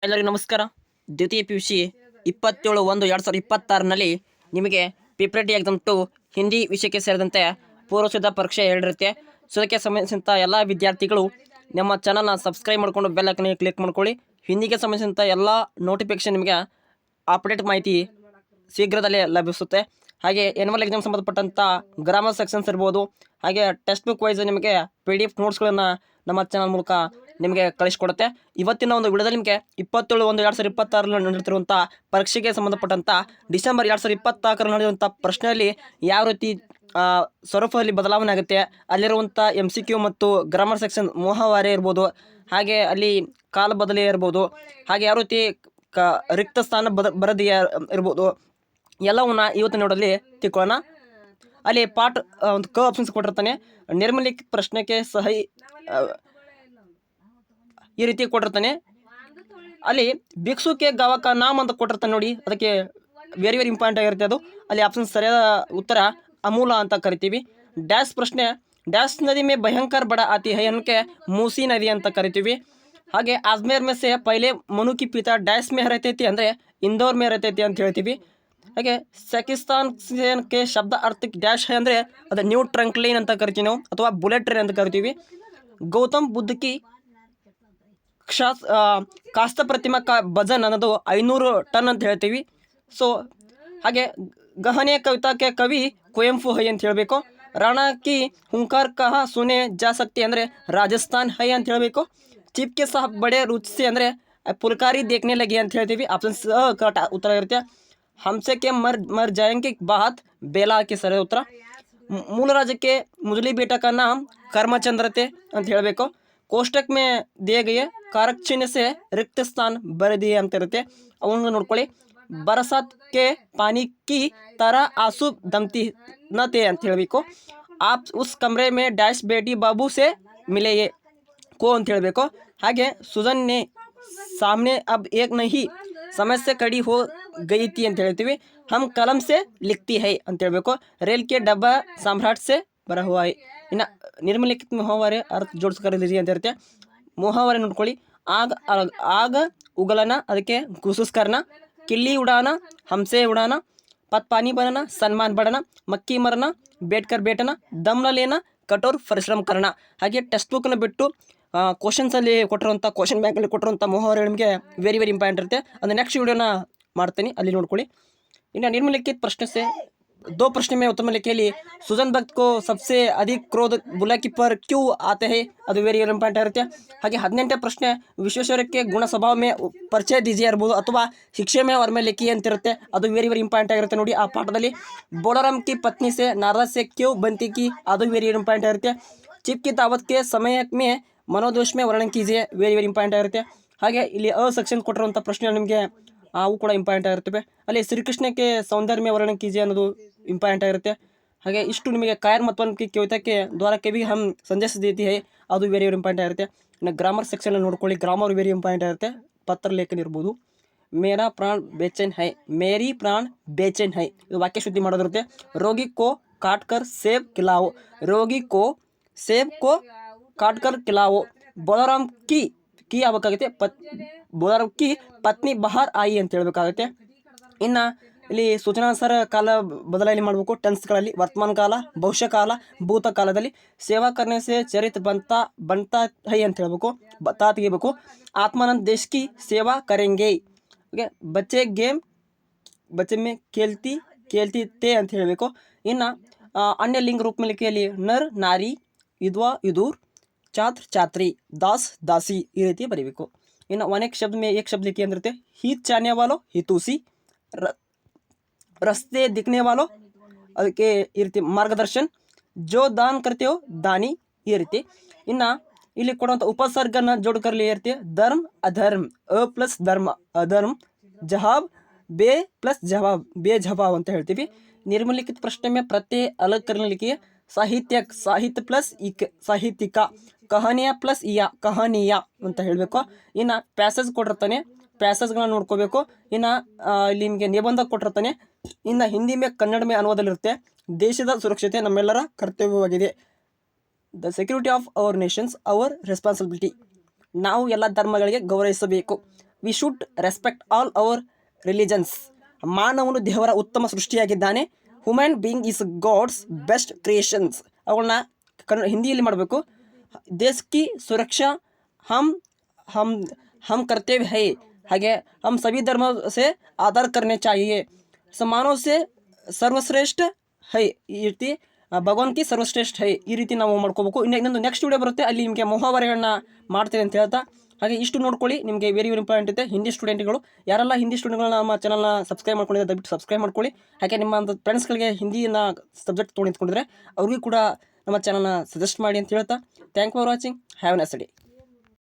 ಎಲ್ಲರಿಗೂ ನಮಸ್ಕಾರ. ದ್ವಿತೀಯ PUC 27/1/2026ನಲ್ಲಿ ನಿಮಗೆ ಪ್ರಿಪರೇಟರಿ ಎಕ್ಸಾಮ್ 2 ಹಿಂದಿ ವಿಷಯಕ್ಕೆ ಸೇರಿದಂತೆ ಪೂರ್ವಸಿದ್ಧ ಪರೀಕ್ಷೆ ಹೇಳಿರುತ್ತೆ. ಸೊ ಅದಕ್ಕೆ ಸಂಬಂಧಿಸಿದಂಥ ಎಲ್ಲ ವಿದ್ಯಾರ್ಥಿಗಳು ನಮ್ಮ ಚಾನಲ್ನ ಸಬ್ಸ್ಕ್ರೈಬ್ ಮಾಡಿಕೊಂಡು ಬೆಲ್ ಐಕನ್ಗೆ ಕ್ಲಿಕ್ ಮಾಡ್ಕೊಳ್ಳಿ. ಹಿಂದಿಗೆ ಸಂಬಂಧಿಸಿದಂಥ ಎಲ್ಲ ನೋಟಿಫಿಕೇಷನ್ ನಿಮಗೆ ಅಪ್ಡೇಟ್ ಮಾಹಿತಿ ಶೀಘ್ರದಲ್ಲೇ ಲಭಿಸುತ್ತೆ. ಹಾಗೆ ಎನ್ಯುವಲ್ ಎಕ್ಸಾಮ್ ಸಂಬಂಧಪಟ್ಟಂಥ ಗ್ರಾಮರ್ ಸೆಕ್ಷನ್ಸ್ ಇರ್ಬೋದು, ಹಾಗೆ ಟೆಕ್ಸ್ಟ್ ಬುಕ್ ವೈಸ್ ನಿಮಗೆ PDF ನೋಟ್ಸ್ಗಳನ್ನು ನಮ್ಮ ಚಾನಲ್ ಮೂಲಕ ನಿಮಗೆ ಕಳಿಸ್ಕೊಡುತ್ತೆ. ಇವತ್ತಿನ ಒಂದು ವಿಡಿಯೋದಲ್ಲಿ ನಿಮಗೆ 27/1/2026ರಲ್ಲಿ ನಡೆದಿರುವಂಥ ಪರೀಕ್ಷೆಗೆ ಸಂಬಂಧಪಟ್ಟಂಥ ಡಿಸೆಂಬರ್ 2024ರಲ್ಲಿ ನಡೆದಿರುವಂಥ ಪ್ರಶ್ನೆಯಲ್ಲಿ ಯಾವ ರೀತಿ ಸ್ವರೂಪದಲ್ಲಿ ಬದಲಾವಣೆ ಆಗುತ್ತೆ, ಅಲ್ಲಿರುವಂಥ MCQ ಮತ್ತು ಗ್ರಾಮರ್ ಸೆಕ್ಷನ್ ಮೋಹವಾರೆ ಇರ್ಬೋದು, ಹಾಗೆ ಅಲ್ಲಿ ಕಾಲ ಬದಲಿ ಇರ್ಬೋದು, ಹಾಗೆ ಯಾವ ರೀತಿ ರಿಕ್ತ ಸ್ಥಾನ ಬರದಿ ಇರ್ಬೋದು, ಎಲ್ಲವನ್ನ ಇವತ್ತಿನ ನೋಡಲ್ಲಿ ತಿಳ್ಕೊಳ್ಳೋಣ. ಅಲ್ಲಿ ಪಾರ್ಟ್ ಒಂದು ಆಪ್ಷನ್ಸ್ ಕೊಟ್ಟಿರ್ತಾನೆ. ನಿರ್ಮಲಿಖಿತ ಪ್ರಶ್ನೆಗೆ ಸಹಿ ಈ ರೀತಿ ಕೊಟ್ಟಿರ್ತಾನೆ. ಅಲ್ಲಿ ಭಿಕ್ಷುಕೆ ಗಾವಕ ನಾಮ್ ಅಂತ ಕೊಟ್ಟಿರ್ತಾನೆ ನೋಡಿ, ಅದಕ್ಕೆ ವೆರಿ ಇಂಪಾರ್ಟೆಂಟ್ ಆಗಿರುತ್ತೆ. ಅದು ಅಲ್ಲಿ ಆಪ್ಷನ್ ಸರಿಯಾದ ಉತ್ತರ ಅಮೂಲ ಅಂತ ಕರಿತೀವಿ. ಡ್ಯಾಶ್ ಪ್ರಶ್ನೆ, ಡ್ಯಾಶ್ ನದಿ ಮೇ ಭಯಂಕರ ಬಡ ಆತಿ ಹೈ ಅನ್ನಕ್ಕೆ ಮೂಸಿ ನದಿ ಅಂತ ಕರಿತೀವಿ. ಹಾಗೆ ಅಜ್ಮೇರ್ ಮೇ ಸೆ ಪೈಲೆ ಮನು ಕಿ ಪಿತಾ ಡ್ಯಾಶ್ ಮೇ रहते ಅಂದರೆ ಇಂದೋರ್ ಮೇ रहते ಅಂತ ಹೇಳ್ತೀವಿ. ಹಾಗೆ ಸೆಕಿಸ್ತಾನ್ಗೆ ಶಬ್ದ ಅರ್ಥ ಡ್ಯಾಶ್ ಹೈ ಅಂದರೆ ಅದು ನ್ಯೂ ಟ್ರಂಕ್ ಲೈನ್ ಅಂತ ಕರಿತೀವಿ ನಾವು, ಅಥವಾ ಬುಲೆಟ್ ಟ್ರೈನ್ ಅಂತ ಕರಿತೀವಿ. ಗೌತಮ್ ಬುದ್ಧ ಕಿ ಕಾಸ್ತ ಪ್ರತಿಮಾ ಭಜನ್ ಅನ್ನೋದು 500 ಟನ್ ಅಂತ ಹೇಳ್ತೀವಿ. ಸೊ ಹಾಗೆ ಗಹನೆ ಕವಿತಾಕ್ಕೆ ಕವಿ ಕುವೆಂಪು ಹೈ ಅಂತ ಹೇಳಬೇಕು. ರಾಣಾ ಕಿ ಹುಂಕಾರ ಕಹ ಸುನೆ ಜಾ ಸಕ್ತಿ ಅಂದರೆ ರಾಜಸ್ಥಾನ್ ಹೈ ಅಂತ ಹೇಳಬೇಕು. ಚಿಪ್ಕೆ ಸಾಹಬ್ ಬಡೆ ರುಚಿ ಅಂದರೆ ಪುಲ್ಕಾರಿ ದೇಖ್ನೆ ಲಗಿ ಅಂತ ಹೇಳ್ತೀವಿ. ಆಪ್ಷನ್ ಕರೆಕ್ಟ್ ಉತ್ತರ ಇರುತ್ತೆ. ಹಂಸೆ ಕೆ ಮರ್ ಜಾಯಂಗೆ ಬಾತ್ ಬೇಲಾ ಕೆ ಸರಿ ಉತ್ತರ. ಮೂಲ ರಾಜ್ಯಕ್ಕೆ ಮುಜಲಿ ಬೇಟ ಕಾ ನಾಮ್ ಕರ್ಮಚಂದ್ರತೆ ಅಂತ ಹೇಳಬೇಕು. ಕೋಷ್ಟಕ್ ಮೇ ದಿಯೇ ಗಯೆ कारक चिन्ह से रिक्त स्थान भर दिए ಅಂತ ಇರುತ್ತೆ, ಅವನ್ನ ನೋಡ್ಕೊಳ್ಳಿ. ಬರಸಾತ್ ಕೆ ಪಾನಿ ಕಿ ತರ ಆಸು ದಮ್ತಿ ನತೆ ಅಂತ ಹೇಳಬೇಕು. ಆಪ್ ಉಸ್ ಕಮರೆ ಮೇ ಡ್ಯಾಶ್ ಬೇಟಿ ಬಾಬು ಸೆ ಮಿಲೆಯೇ ಕೋ ಅಂತ ಹೇಳಬೇಕು. ಹಾಗೆ ಸುಜನ್ ನೆ ಸಾಮ್ನೆ ಅಬ್ ಏಕ್ ನಹಿ ಸಮಸ್ಯೆ ಕಡಿ ಹೋ ಗಯಿ ತಿ ಅಂತ ಹೇಳ್ತೀವಿ. ಹಮ್ ಕಲಂ ಸೆ ಲಿಖ್ತಿ ಹೈ ಅಂತ ಹೇಳಬೇಕು. ರೇಲ್ ಕೆ ಡಬ್ಬಾ ಸಾಮ್ರಾಟ್ ಸೆ ಬರ ಹುವಾ ಹೈ. ಇನ್ನು ನಿರ್ಮಲಿಖಿತ ಮೊಹವಾರೆ ಅರ್ಥ ಜೋಡಿಸ್ಕರಿದ್ರಿ ಅಂತ ಇರುತ್ತೆ. ಮೊಹವಾರೆ ನೋಡ್ಕೊಳ್ಳಿ. ಆಗ ಉಗಲನ ಅದಕ್ಕೆ ಗುಸುಸ್ಕರನ, ಕಿಲ್ಲಿ ಉಡಾನ ಹಂಸೆ ಉಡಾನ, ಪತ್ ಪಾನಿ ಬನನ ಸನ್ಮಾನ್ ಬಡನ, ಮಕ್ಕಿ ಮರನ ಬೇಟ್ಕರ್ ಬೇಟನ, ದಮ್ನ ಲೇನ ಕಠೋರ್ ಪರಿಶ್ರಮ ಕರಣ. ಹಾಗೆ ಟೆಕ್ಸ್ಟ್ ಬುಕ್ನ ಬಿಟ್ಟು ಕ್ವಶನ್ಸಲ್ಲಿ ಕೊಟ್ಟಿರುವಂಥ ಕ್ವಶನ್ ಬ್ಯಾಂಕಲ್ಲಿ ಕೊಟ್ಟಿರುವಂಥ ಮೊಹವಾರೆ ನಿಮಗೆ ವೆರಿ ಇಂಪಾರ್ಟೆಂಟ್ ಇರುತ್ತೆ. ಅದು ನೆಕ್ಸ್ಟ್ ವಿಡಿಯೋನ ಮಾಡ್ತೀನಿ, ಅಲ್ಲಿ ನೋಡ್ಕೊಳ್ಳಿ. ಇನ್ನು ನಿರ್ಮಲಿಖಿತ ಪ್ರಶ್ನೆ ಸೆ दो प्रश्न में उत्तर में लिखे सुजन भक्त को सबसे अधिक क्रोध बुलाकी पर क्यों आते हैं, ಅದು ವೆರಿ ಇಂಪಾರ್ಟೆಂಟ್ ಇರುತ್ತೆ. ಹಾಗೆ 18ನೇ ಪ್ರಶ್ನೆ, ವಿಶ್ವೇಶ್ವರಕ್ಕೆ ಗುಣ ಸ್ವಭಾವ ಮೇ ಪರಿಚಯ ದೀಜಿಯೇ ಇರ್ಬೋದು, ಅಥವಾ ಶಿಕ್ಷೆ ಮೇ ಅವ್ರ ಮೇಲೆ ಲಿಖಿ ಅಂತಿರುತ್ತೆ. ಅದು ವೆರಿ ಇಂಪಾರ್ಟೆಂಟ್ ಆಗಿರುತ್ತೆ ನೋಡಿ ಆ ಪಾಠದಲ್ಲಿ. ಬೋಲರಾಮ್ ಕಿ ಪತ್ನಿ ಸೆ ನಾರಾಜ್ ಸೆ ಕ್ಯೂ ಬಂತಿ ಕಿ, ಅದು ವೆರಿ ಇಂಪಾರ್ಟೆಂಟ್ ಆಗಿರುತ್ತೆ. ಚಿಪ್ ಕಿ ದಾವತ್ ಕೆ ಸಮಯ ಮೇ ಮನೋದೋಷ ಮೇ ವರ್ಣನ್ ಕೀಜಿಯೇ, ವೆರಿ ಇಂಪಾರ್ಟೆಂಟ್ ಆಗಿರುತ್ತೆ. ಹಾಗೆ ಇಲ್ಲಿ ಸೆಕ್ಷನ್ ಕೊಟ್ಟಿರುವಂಥ ಪ್ರಶ್ನೆ ನಿಮಗೆ ಅವು ಕೂಡ ಇಂಪಾರ್ಟೆಂಟ್ ಆಗಿರ್ತವೆ. ಅಲ್ಲಿ ಶ್ರೀಕೃಷ್ಣಕ್ಕೆ ಸೌಂದರ್ಯ ವರ್ಣನೆ ಕೀಜಿ ಅನ್ನೋದು ಇಂಪಾರ್ಟೆಂಟ್ ಆಗಿರುತ್ತೆ. ಹಾಗೆ ಇಷ್ಟು ನಿಮಗೆ ಕಾಯರ್ ಮತ್ತು ಕಿ ಕವಿತಕ್ಕೆ ದ್ವಾರಕ್ಕೆ ಭಿ ಹಮ್ ಸಂದೇಶ ದೇತಿ ಹೈ, ಅದು ವೆರಿ ಇಂಪಾರ್ಟೆಂಟ್ ಆಗಿರುತ್ತೆ. ಇನ್ನು ಗ್ರಾಮರ್ ಸೆಕ್ಷನ್ ನೋಡ್ಕೊಳ್ಳಿ. ಗ್ರಾಮರ್ ವೆರಿ ಇಂಪಾರ್ಟೆಂಟ್ ಆಗಿರುತ್ತೆ. ಪತ್ರ ಲೇಖನ ಇರ್ಬೋದು. ಮೇರಾ ಪ್ರಾಣ್ ಬೇಚೈನ್ ಹೈ, ಮೇರಿ ಪ್ರಾಣ್ ಬೇಚೈನ್ ಹೈ, ಇದು ವಾಕ್ಯ ಶುದ್ಧಿ ಮಾಡೋದಿರುತ್ತೆ. ರೋಗಿ ಕೋ ಕಾಟ್ಕರ್ ಸೇಬ್ ಕಿಲಾವೋ, ರೋಗಿ ಕೋ ಸೇಬ್ ಕೋ ಕಾಟ್ಕರ್ ಕಿಲಾವೋ. ಬೋಲರಾಮ್ ಕಿ ಆಗಬೇಕಾಗುತ್ತೆ. ಬೋಲರಾಮ್ ಕಿ ಪತ್ನಿ ಬಹಾರ್ ಆಯಿ ಅಂತ ಹೇಳ್ಬೇಕಾಗುತ್ತೆ. ಇನ್ನು ಇಲ್ಲಿ ಸೂಚನಾನುಸಾರ ಕಾಲ ಬದಲಾವಣೆ ಮಾಡಬೇಕು. ಟೆನ್ಸ್ಗಳಲ್ಲಿ ವರ್ತಮಾನ ಕಾಲ, ಭವಿಷ್ಯ ಕಾಲ, ಭೂತ ಕಾಲದಲ್ಲಿ. ಸೇವಾ ಕರ್ನೆ ಸೆ ಚರಿತ್ ಬಂತಾ ಹೈ ಅಂತ ಹೇಳಬೇಕು, ಬತಾ ತೆಗಿಬೇಕು. ಆತ್ಮಾನಂದ್ ದೇಶ್ ಕಿ ಸೇವಾ ಕರೆಂಗೆ. ಓಕೆ, ಬಚ್ಚೆ ಮೇ ಕೇಳ್ತಿ ತೇ ಅಂತ ಹೇಳಬೇಕು. ಇನ್ನು ಅನ್ಯ ಲಿಂಗ ರೂಪ ಮೇಲೆ ಕೇಳಿ ನರ್ ನಾರಿ, ವಿದ್ವಾ ವಿದೂರ್, ಛಾತ್ರ ಛಾತ್ರಿ, ದಾಸ್ ದಾಸಿ, ಈ ರೀತಿ ಬರೀಬೇಕು. ಇನ್ನು ಅನೇಕ ಶಬ್ದ ಮೇ ಏಕ್ ಶಬ್ದ ಲಿಖಿ ಅಂದಿರುತ್ತೆ. ಹಿತ್ ಚಾನೆ ವಾಲೋ ಹಿತೂಸಿ, ರಸ್ತೆ ದಿಕ್ನೆ ವಾಲೋ ಅದಕ್ಕೆ ಈ ರೀತಿ ಮಾರ್ಗದರ್ಶನ್, ಜೋ ದಾನ್ ಕರ್ತೇವೋ ದಾನಿ, ಈ ರೀತಿ. ಇನ್ನು ಇಲ್ಲಿ ಕೊಡುವಂಥ ಉಪಸರ್ಗನ ಜೋಡ್ಕರ್ಲಿ ಇರುತ್ತೆ. ಧರ್ಮ ಅಧರ್ಮ್, ಅ ಪ್ಲಸ್ ಧರ್ಮ ಅಧರ್ಮ್, ಜವಾಬ್ ಬೇ ಪ್ಲಸ್ ಜವಾಬ್ ಬೇಜವಾಬ್ ಅಂತ ಹೇಳ್ತೀವಿ. ನಿರ್ಮಲಿಖಿತ ಪ್ರಶ್ನೆ ಮೇ ಪ್ರತ್ಯಯ ಅಲಗ್ करने लिखिए. ಸಾಹಿತ್ಯ ಪ್ಲಸ್ ಸಾಹಿತ್ಯಿಕ, ಕಹನಿಯ ಪ್ಲಸ್ ಕಹನೀಯ ಅಂತ ಹೇಳಬೇಕು. ಇನ್ನು ಪ್ಯಾಸೇಜ್ ಕೊಟ್ಟಿರ್ತಾನೆ, ಪ್ಯಾಸೇಜ್ಗಳನ್ನ ನೋಡ್ಕೋಬೇಕು. ಇನ್ನು ಇಲ್ಲಿ ನಿಮಗೆ ನಿಬಂಧ ಕೊಟ್ಟಿರ್ತಾನೆ. ಇನ್ನು ಹಿಂದಿ ಮೇ ಕನ್ನಡ ಮೇ ಅನುವಾದದಲ್ಲಿರುತ್ತೆ. ದೇಶದ ಸುರಕ್ಷತೆ ನಮ್ಮೆಲ್ಲರ ಕರ್ತವ್ಯವಾಗಿದೆ. The security of our nations our responsibility. ನಾವು ಎಲ್ಲ ಧರ್ಮಗಳಿಗೆ ಗೌರವಿಸಬೇಕು. We should respect all our religions. ಮಾನವನು ದೇವರ ಉತ್ತಮ ಸೃಷ್ಟಿಯಾಗಿದ್ದಾನೆ. Human being is God's best creations. ಅವುಗಳನ್ನ ಹಿಂದಿಯಲ್ಲಿ ಮಾಡಬೇಕು. ದೇಶ ಕಿ ಸುರಕ್ಷಾ ಹಮ್ ಹಮ್ ಹಮ್ ಕರ್ತವ್ಯ ಹೈ. ಹಾಗೆ ಹಮ್ ಸಭಿ ಧರ್ಮ ಸೆ ಆಧಾರ್ ಕರ್ನೆ ಚಾಹಿಯೆ. ಮಾನವ ಸೆ ಸರ್ವಶ್ರೇಷ್ಠ ಹೈ. ಈ ರೀತಿ ಭಗವಾನ್ ಕಿ ಸರ್ವಶ್ರೇಷ್ಠ ಹೈ, ಈ ರೀತಿ ನಾವು ಮಾಡ್ಕೋಬೇಕು. ಇನ್ನೊಂದು ನೆಕ್ಸ್ಟ್ ವಿಡಿಯೋ ಬರುತ್ತೆ, ಅಲ್ಲಿ ನಿಮಗೆ ಮುಹಾವರೆಗಳನ್ನ ಮಾಡ್ತೇನೆ ಅಂತ ಹೇಳ್ತಾ, ಹಾಗೆ ಇಷ್ಟು ನೋಡ್ಕೊಳ್ಳಿ. ನಿಮಗೆ ವೆರಿ ಇಂಪಾರ್ಟೆಂಟ್ ಇದೆ. ಹಿಂದಿ ಸ್ಟೂಡೆಂಟ್ಗಳು ಯಾರೆಲ್ಲ ಹಿಂದಿ ಸ್ಟೂಡೆಂಟ್ಗಳನ್ನ ನಮ್ಮ ಚಾನಲ್ನ ಸಬ್ಸ್ಕ್ರೈಬ್ ಮಾಡ್ಕೊಂಡಿದ್ದಾರೆ ದಯವಿಟ್ಟು ಸಬ್ಸ್ಕ್ರೈಬ್ ಮಾಡ್ಕೊಳ್ಳಿ. ಹಾಗೆ ನಿಮ್ಮ ಫ್ರೆಂಡ್ಸ್ಗಳಿಗೆ ಹಿಂದಿನ ಸಬ್ಜೆಕ್ಟ್ ತೊಗೊಂಡಿದ್ಕೊಂಡಿದ್ರೆ ಅವ್ರಿಗೂ ಕೂಡ ನಮ್ಮ ಚಾನಲ್ನ ಸಜೆಸ್ಟ್ ಮಾಡಿ ಅಂತ ಹೇಳ್ತಾ, thank for watching. Have A nice day.